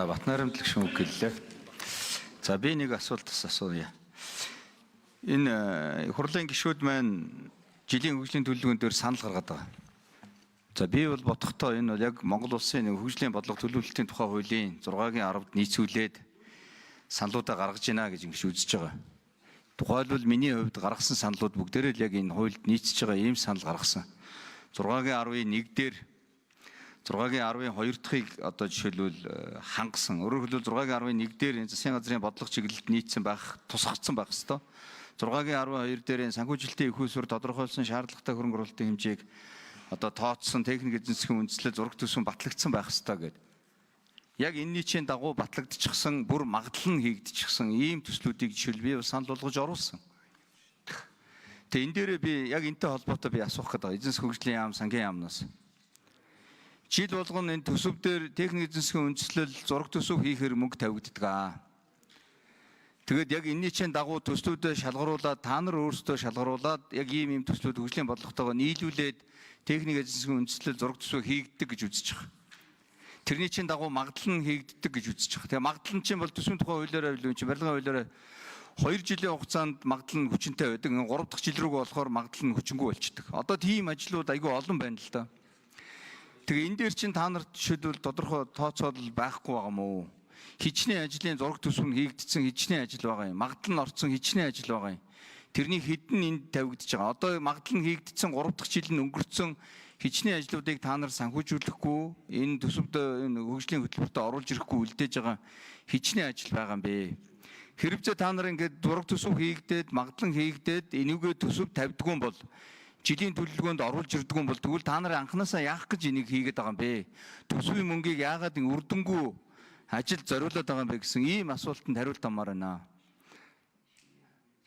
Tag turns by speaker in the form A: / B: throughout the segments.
A: За Батнарамдлаг шүүх гэлээ. За би нэг асуулт асууя. Энэ хурлын гишүүд маань жилийн хөгжлийн төлөвлөгөөн дээр санал гаргаад байгаа. За би бол бодохдоо энэ бол яг Монгол улсын нэг хөгжлийн бодлого төлөвлөлтийн тухай хуулийн 6-гийн 10-д нийцүүлээд саналуудаа гаргаж байна гэж ингэж үзэж байгаа. Тухайлбал миний хувьд гаргасан саналууд бүгдээрээ л яг энэ хуульд нийцэж байгаа ийм санал гаргасан. 6-гийн 10-ийн 1 дээр 6-гийн 10-ийн 2 дахыг одоо жишээлбэл хангасан. Өөрөөр хэлбэл 6-гийн 10-ийн 1 дээр засгийн газрын бодлого чиглэлд нийцсэн байх, тусгагдсан байх ёстой. 6-гийн 12 дээр санхүүжилтийн их усүр тодорхойлсон шаардлагатай хөрөнгө оруулалтын хэмжээг одоо тооцсон техник эзэн засгийн үндэслэл зураг төсвөн батлагдсан байх ёстой гэдэг. Яг энэ нийтийн дагуу батлагдчихсан, бүр магадлал нь хийгдчихсэн ийм төслүүдийг жишээл би санал болгож оруулсан. Тэгээ энэ дээрээ би яг энэтэй холбоотой би асуух гэдэг. Эзэн засгийн хөгжлийн яам, сангийн яамнаас. Жил болгоно энэ төсөв дээр техник эзэн засгийн үндэслэл зураг төсөв хийхээр мөнгө тавигддаг. Тэгээд яг энэний чинь дагуу төслүүдэд шалгаруулад та нар өөрсдөө шалгаруулад яг ийм төслүүд хөгжлийн бодлоготойгоо нийлүүлээд техник эзэн засгийн үндэслэл зураг төсөв хийгддэг гэж үзэж байгаа. Тэрний чинь дагуу магадлал нь хийгддэг гэж үзэж байгаа. Тэгээ магадлал нь чинь бол төсвийн тухай хуулиараа билүү чинь барилгын хуулиараа 2 жилийн хугацаанд магадлал нь хүчинтэй байдаг. 3 дахь жил рүү болохоор магадлал нь хүчингүй болчихдог. Одоо тийм ажлууд айгүй олон байна л да. Тэгээ энэ дээр чинь та нарт жишээлбэл тодорхой тооцоолол байхгүй байгаа мó. Хичнээн ажлын зураг төсөв нь хийгдсэн хичнээн ажил байгаа юм. Магадлал нь орцсон хичнээн ажил байгаа юм. Тэрний хэдэн энд тавигдж байгаа. Одоо магадлал нь хийгдсэн 3 дахь жил нь өнгөрцөн хичнээн ажлуудыг та нар санхүүжүүлэхгүй, энэ төсөвд энэ хөгжлийн хөтөлбөрт оруулж ирэхгүй үлдээж байгаа хичнээн ажил байгаа юм бэ. Хэрвээ та нар ингээд зураг төсөв хийгдээд, магадлал нь хийгдээд энийгээ төсөв тавьдгүй юм бол жилийн төлөвлөгөөнд оруулж ирдэг юм бол тэгвэл та нар анханасаа яах гэж энийг хийгээд байгаа юм бэ? Төсвийн мөнгийг яагаад үрдэнгүү ажил зориулаад байгаа юм бэ гэсэн ийм асуултанд хариулт амаар байна.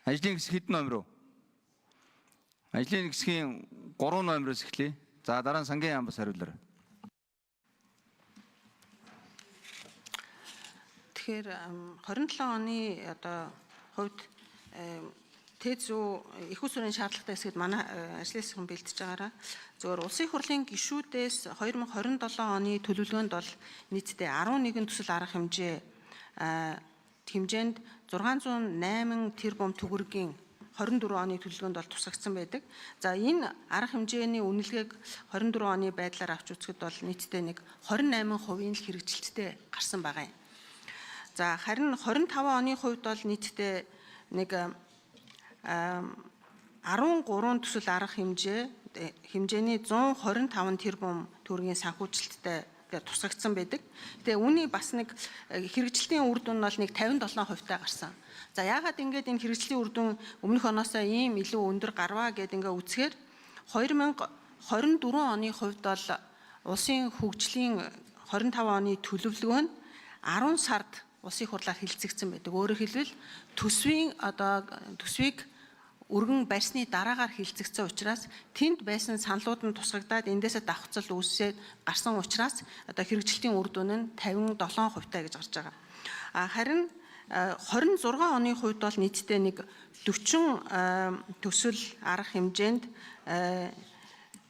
A: Ажлын хэсэг хэдэн номер вэ? Ажлын хэсгийн 3 номероос эхлэе. За дараа нь сангийн яам бас хариулаарай.
B: Тэгэхээр 27 оны одоо хувьд ТЭЗ их усүрийн шаардлагатай хэсгэд манай ажлын хэсэг бэлтэж байгаараа зөвхөн улсын хурлын гишүүдээс 2027 оны төлөвлөгөөнд бол нийтдээ 11 төсөл арга хэмжээ хэмжээнд 608 тэрбум төгрөгийн 24 оны төлөвлөгөөнд бол тусгагдсан байдаг. За энэ арга хэмжээний үнэлгээг 24 оны байдлаар авч үзэхэд бол нийтдээ нэг 28% л хэрэгжилттэй гарсан байгаа юм. За харин 25 оны хувьд бол нийтдээ нэг 13 төсөл арга хэмжээний 125 тэрбум төгрөгийн санхүүжилттэй тусгагдсан байдаг. Тэгээ үүний бас нэг хэрэгжилтийн үр дүн бол нэг 57% таа гарсан. За яагаад ингэж энэ хэрэгжилтийн үр дүн өмнөх оноосоо ийм илүү өндөр гарваа гэдэг ингээ үзэхээр 2024 оны хувьд бол улсын хөгжлийн 25 оны төлөвлөгөө нь 10 сард улсын хурлаар хэлэлцэгдсэн байдаг. Өөрөөр хэлбэл төсвийг өргөн барьсны дараагаар хэлэлцэгдсэн учраас тэнд байсан саналууд нь тусгагдаад эндээсээ давхцал үүсээд гарсан учраас одоо хэрэгжилтийн үр дүн нь 57% таа гэж гарч байгаа. Харин 26 оны хувьд бол нийтдээ нэг 40 төсөл арга хэмжээнд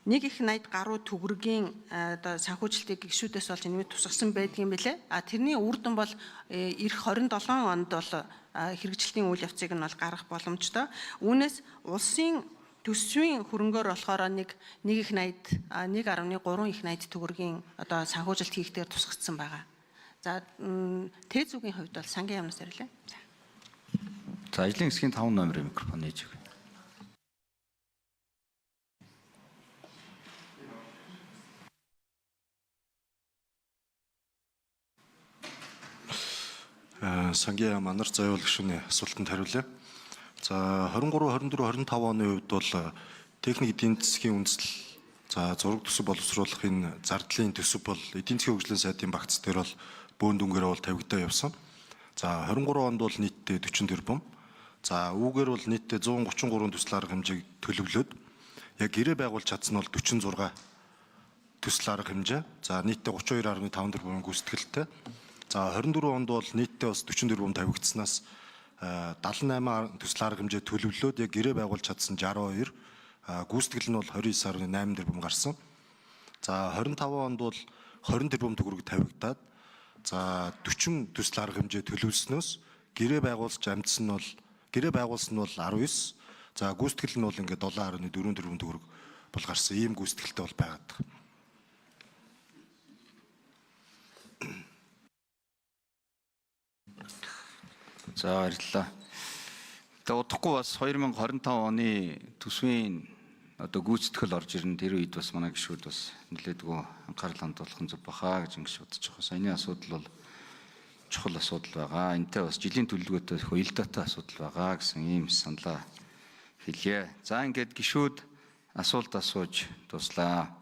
B: 180 гаруй төгрөгийн одоо санхүүжилтийг гишүүдээс болж нэмээд тусгасан байдгийн билээ. Тэрний үр дүн бол эх 27 онд бол хэрэгжилтийн үйл явцыг нь бол гаргах боломжтой. Үүнээс улсын төсвийн хөрөнгөөр болохоор 1.80 төгрөгийн одоо санхүүжилт хийхдээ тусгагдсан байгаа. За ТЭЗ-ийн хувьд бол сангийн яамнаас ирлээ.
A: За ажлын хэсгийн 5 номерын микрофон нээж өгье.
C: Сангийн яам анар зоёол гишүүний асуултанд хариулъя. За 23, 24, 25 оны хувьд бол техник эдийн засгийн үндэслэл зураг төсөв боловсруулах энэ зардлын төсөв бол эдийн засгийн хөгжлийн сайдын багц дээр бол бөөн дүнгээр бол тавигдаа явсан. За 23 онд бол нийтдээ 40 тэрбум. За үүгээр бол нийтдээ 133 төсөл арга хэмжээг төлөвлөөд яг гэрээ байгуулж чадсан бол 46 төсөл арга хэмжээ. За нийтдээ 32.5 тэрбумын гүйцэтгэлтэй. За 24 онд бол нийтдээ бас 40 тэрбум тавигдсанаас 78 төсөл арга хэмжээ төлөвлөөд яг гэрээ байгуулж чадсан 62, гүйцэтгэл нь бол 29.8 тэрбум гарсан. За 25 онд бол 20 тэрбум төгрөг тавигдаад за 40 төсөл арга хэмжээ төлөвлөснөөс гэрээ байгуулсан нь бол 19, за гүйцэтгэл нь бол ингээд 7.4 тэрбум төгрөг бол гарсан ийм гүйцэтгэлтэй бол байгаад байна.
A: За баярлалаа. Тэгээ удахгүй бас 2025 оны төсвийн одоо гүйцэтгэл орж ирнэ. Тэр үед бас манай гишүүд бас нэлээдгүй анхаарал хандуулах нь зөв бахаа гэж ингэж бодож байгаа. Саяны асуудал бол чухал асуудал байгаа. Энтэй бас жилийн төлөвлөгөөтэй уялдаатай асуудал байгаа гэсэн ийм саналаа хэлье. За ингээд гишүүд асуулт асууж дуслаа.